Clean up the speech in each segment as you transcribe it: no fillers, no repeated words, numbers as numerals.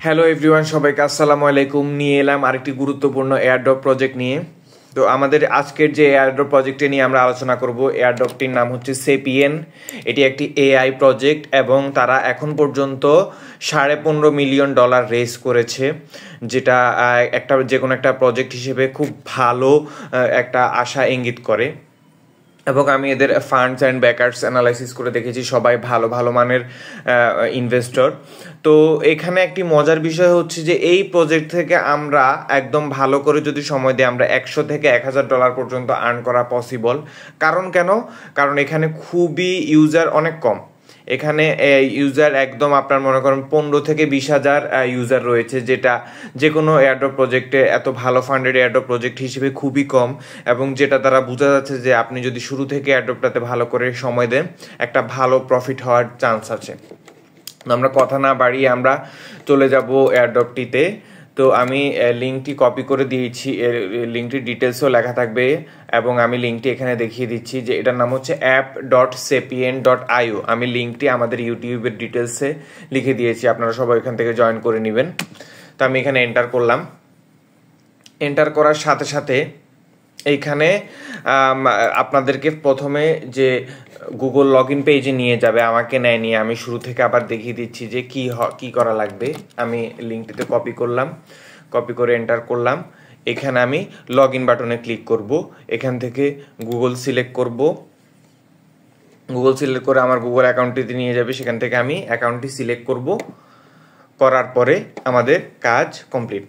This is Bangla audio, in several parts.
হ্যালো এভরিওয়ান, সবাইকে আসসালামু আলাইকুম। নিয়ে এলাম আরেকটি গুরুত্বপূর্ণ এয়ারড্রপ প্রজেক্ট নিয়ে। তো আমাদের আজকের যে এয়ারড্রপ প্রজেক্টে নিয়ে আমরা আলোচনা করব, এয়ারড্রপটির নাম হচ্ছে সেপিয়েন। এটি একটি এআই প্রজেক্ট এবং তারা এখন পর্যন্ত $15.5 মিলিয়ন রেজ করেছে, যেটা যে কোনো একটা প্রজেক্ট হিসেবে খুব ভালো একটা আশা ইঙ্গিত করে। এবং আমি এদের ফান্ডস অ্যান্ড ব্যাকার্স অ্যানালাইসিস করে দেখেছি, সবাই ভালো ভালো মানের ইনভেস্টর। তো এখানে একটি মজার বিষয় হচ্ছে যে এই প্রজেক্ট থেকে আমরা একদম ভালো করে যদি সময় দিই, আমরা $100 থেকে $1000 পর্যন্ত আর্ন করা পসিবল। কারণ এখানে খুবই ইউজার অনেক কম। এখানে ইউজার একদম আপনার মনে করেন 15 থেকে 20,000 ইউজার রয়েছে, যেটা যে কোনো এয়ারড্রপ প্রজেক্টে এত ভালো ফান্ডেড এয়ারড্রপ প্রজেক্ট হিসেবে খুবই কম। এবং যেটা দ্বারা বোঝা যাচ্ছে যে আপনি যদি শুরু থেকে এয়ারড্রপটাতে ভালো করে সময় দেন, একটা ভালো প্রফিট হওয়ার চান্স আছে। আমরা কথা না বাড়িয়ে আমরা চলে যাব এয়ারড্রপটিতে। তো আমি লিঙ্কটি কপি করে দিয়েছি, লিঙ্কটির ডিটেলসও লেখা থাকবে এবং আমি লিঙ্কটি এখানে দেখিয়ে দিচ্ছি যে এটার নাম হচ্ছে app.sapien.io। আমি লিঙ্কটি আমাদের ইউটিউবের ডিটেলসে লিখে দিয়েছি, আপনারা সবাই এখান থেকে জয়েন করে নেবেন। তো আমি এখানে এন্টার করলাম। এন্টার করার সাথে সাথে এইখানে আপনাদেরকে প্রথমে যে গুগল লগ ইন পেজে নিয়ে যাবে, আমাকে নেয়নি। আমি শুরু থেকে আবার দেখিয়ে দিচ্ছি যে কি করা লাগবে। আমি লিঙ্কটিতে কপি করলাম, কপি করে এন্টার করলাম। এখানে আমি লগ ইন বাটনে ক্লিক করব। এখান থেকে গুগল সিলেক্ট করব। গুগল সিলেক্ট করে আমার গুগল অ্যাকাউন্টটিতে নিয়ে যাবে, সেখান থেকে আমি অ্যাকাউন্টটি সিলেক্ট করব। করার পরে আমাদের কাজ কমপ্লিট।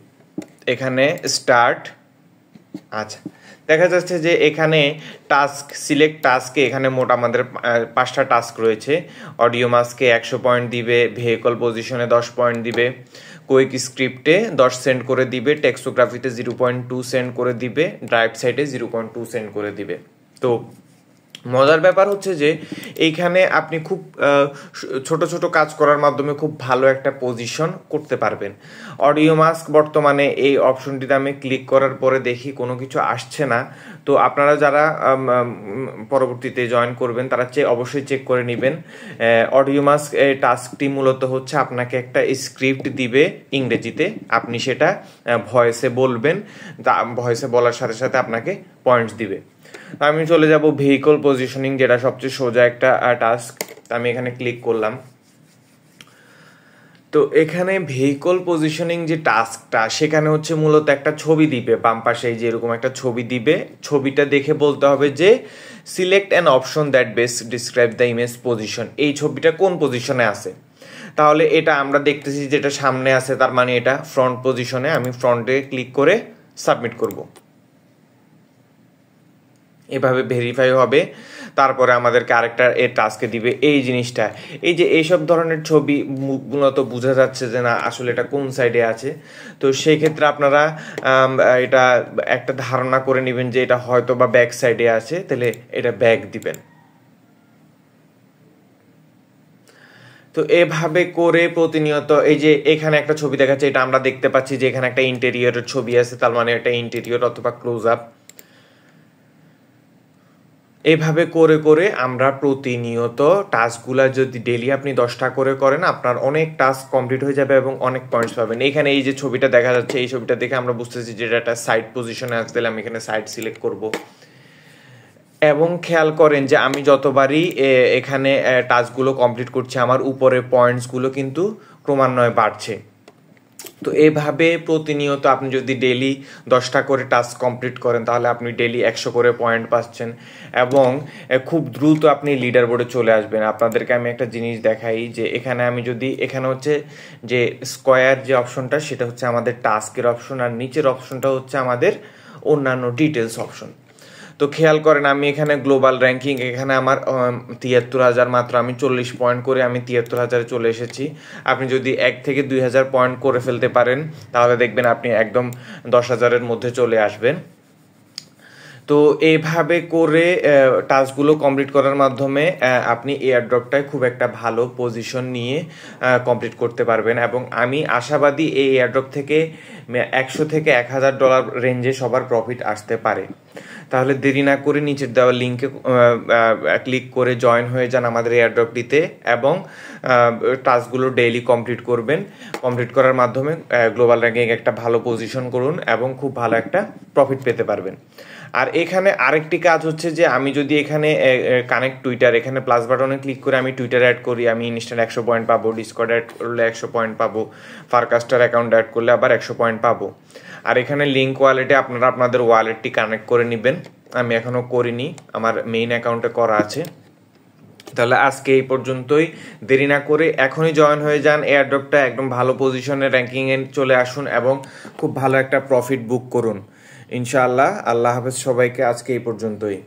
এখানে স্টার্ট। আচ্ছা, দেখা যাচ্ছে যে এখানে সিলেক্ট টাস্কে এখানে মোট আমাদের 5টা টাস্ক রয়েছে। অডিও মাস্কে 100 পয়েন্ট দিবে, ভেহিকল পজিশনে 10 পয়েন্ট দিবে, কুইক স্ক্রিপ্টে 10 সেন্ড করে দিবে, টেক্সোগ্রাফিতে 0.2 সেন্ড করে দিবে, ড্রাইভ সাইটে 0.2 সেন্ড করে দিবে। তো মজার ব্যাপার হচ্ছে যে এইখানে আপনি খুব ছোট ছোট কাজ করার মাধ্যমে খুব ভালো একটা পজিশন করতে পারবেন। অডিও মাস্ক বর্তমানে এই অপশনটিতে আমি ক্লিক করার পরে দেখি কোনো কিছু আসছে না। তো আপনারা যারা পরবর্তীতে জয়েন করবেন তারা অবশ্যই চেক করে নেবেন। অডিও মাস্ক টাস্কটি মূলত হচ্ছে আপনাকে একটা স্ক্রিপ্ট দিবে ইংরেজিতে, আপনি সেটা ভয়েসে বলবেন। ভয়েসে বলার সাথে সাথে আপনাকে পয়েন্টস দিবে। আমি চলে যাব ভেহিকল পজিশনিং, যেটা সবচেয়ে সোজা একটা টাস্ক। আমি এখানে ক্লিক করলাম। তো এখানে ভেহিকল পজিশনিং যে টাস্কটা, সেখানে হচ্ছে মূলত একটা ছবি দিবে বাম পাশে, যে এরকম একটা ছবি দিবে। ছবিটা দেখে বলতে হবে যে select an option that best describe the image position. এই ছবিটা কোন পজিশনে আছে। তাহলে এটা আমরা দেখতেছি যেটা সামনে আছে, তার মানে এটা ফ্রন্ট পজিশনে। আমি ফ্রন্টে ক্লিক করে সাবমিট করব। এভাবে ভেরিফাই হবে। তারপরে আমাদেরকে আরেকটা টাস্কে দিবে এই জিনিসটা। এই যে এইসব ধরনের ছবি মূলত বোঝা যাচ্ছে যে না আসলে এটা কোন সাইডে আছে। তো সেই ক্ষেত্রে আপনারা এটা একটা ধারণা করে নেবেন যে এটা হয়তো বা ব্যাক সাইডে আছে, তাহলে এটা ব্যাক দিবেন। তো এভাবে করে প্রতিনিয়ত এই যে এখানে একটা ছবি দেখাচ্ছে, এটা আমরা দেখতে পাচ্ছি যে এখানে একটা ইন্টেরিয়রের ছবি আছে, তার মানে এটা ইন্টেরিয়র অথবা ক্লোজ আপ। এভাবে করে করে আমরা প্রতিনিয়ত টাস্কগুলা যদি ডেইলি আপনি 10টা করে করেন, আপনার অনেক টাস্ক কমপ্লিট হয়ে যাবে এবং অনেক পয়েন্টস পাবেন। এখানে এই যে ছবিটা দেখা যাচ্ছে, এই ছবিটা দেখে আমরা বুঝতেছি যে এটা একটা সাইড পজিশনে আসতে হলে আমি এখানে সাইড সিলেক্ট করব। এবং খেয়াল করেন যে আমি যতবারই এখানে টাস্কগুলো কমপ্লিট করছি, আমার উপরে পয়েন্টসগুলো কিন্তু ক্রমান্বয়ে বাড়ছে। তো এইভাবে প্রতিনিয়ত আপনি যদি ডেইলি 10টা করে টাস্ক কমপ্লিট করেন, তাহলে আপনি ডেইলি 100 করে পয়েন্ট পাচ্ছেন এবং খুব দ্রুত আপনি লিডার বোর্ডে চলে আসবেন। আপনাদেরকে আমি একটা জিনিস দেখাই যে এখানে আমি যদি এখানে হচ্ছে যে স্কোয়ার যে অপশনটা, সেটা হচ্ছে আমাদের টাস্কের অপশন, আর নিচের অপশনটা হচ্ছে আমাদের অন্যান্য ডিটেলস অপশন। তো খেয়াল করেন আমি এখানে গ্লোবাল র্যাঙ্কিং, এখানে আমার 73,000, মাত্র আমি 40 পয়েন্ট করে আমি 73,000-এ চলে এসেছি। আপনি যদি 1 থেকে 2,000 পয়েন্ট করে ফেলতে পারেন, তাহলে দেখবেন আপনি একদম 10,000-এর মধ্যে চলে আসবেন। তো এইভাবে করে টাস্কগুলো কমপ্লিট করার মাধ্যমে আপনি এয়ারড্রপটায় খুব একটা ভালো পজিশন নিয়ে কমপ্লিট করতে পারবেন। এবং আমি আশাবাদী এই এয়ারড্রপ থেকে $100 থেকে $1,000 রেঞ্জে সবার প্রফিট আসতে পারে। তাহলে দেরি না করে নিচের দেওয়া লিঙ্কে ক্লিক করে জয়েন হয়ে যান আমাদের এয়ারড্রপটিতে এবং টাস্কগুলো ডেইলি কমপ্লিট করবেন। কমপ্লিট করার মাধ্যমে গ্লোবাল র্যাঙ্কিং একটা ভালো পজিশন করুন এবং খুব ভালো একটা প্রফিট পেতে পারবেন। আর এখানে আরেকটি কাজ হচ্ছে যে আমি যদি এখানে কানেক্ট টুইটার এখানে প্লাস বাটনে ক্লিক করে আমি টুইটার অ্যাড করি, আমি ইনস্ট্যান্ট 100 পয়েন্ট পাবো, ডিসকর্ড অ্যাড করলে 100 পয়েন্ট পাবো, ফারকাস্টার অ্যাকাউন্ট অ্যাড করলে আবার 100 পয়েন্ট পাবো। আর এখানে লিঙ্ক ওয়ালেটে আপনারা আপনাদের ওয়ালেটটি কানেক্ট করে নেবেন। আমি এখনও করিনি, আমার মেইন অ্যাকাউন্টে করা আছে। তাহলে আজকে এই পর্যন্তই, দেরি না করে এখনই জয়েন হয়ে যান এয়ারড্রপটা, একদম ভালো পজিশনে র্যাঙ্কিংয়ে চলে আসুন এবং খুব ভালো একটা প্রফিট বুক করুন ইনশাআল্লাহ। আল্লাহ হাফেজ সবাইকে, আজকে এই পর্যন্তই।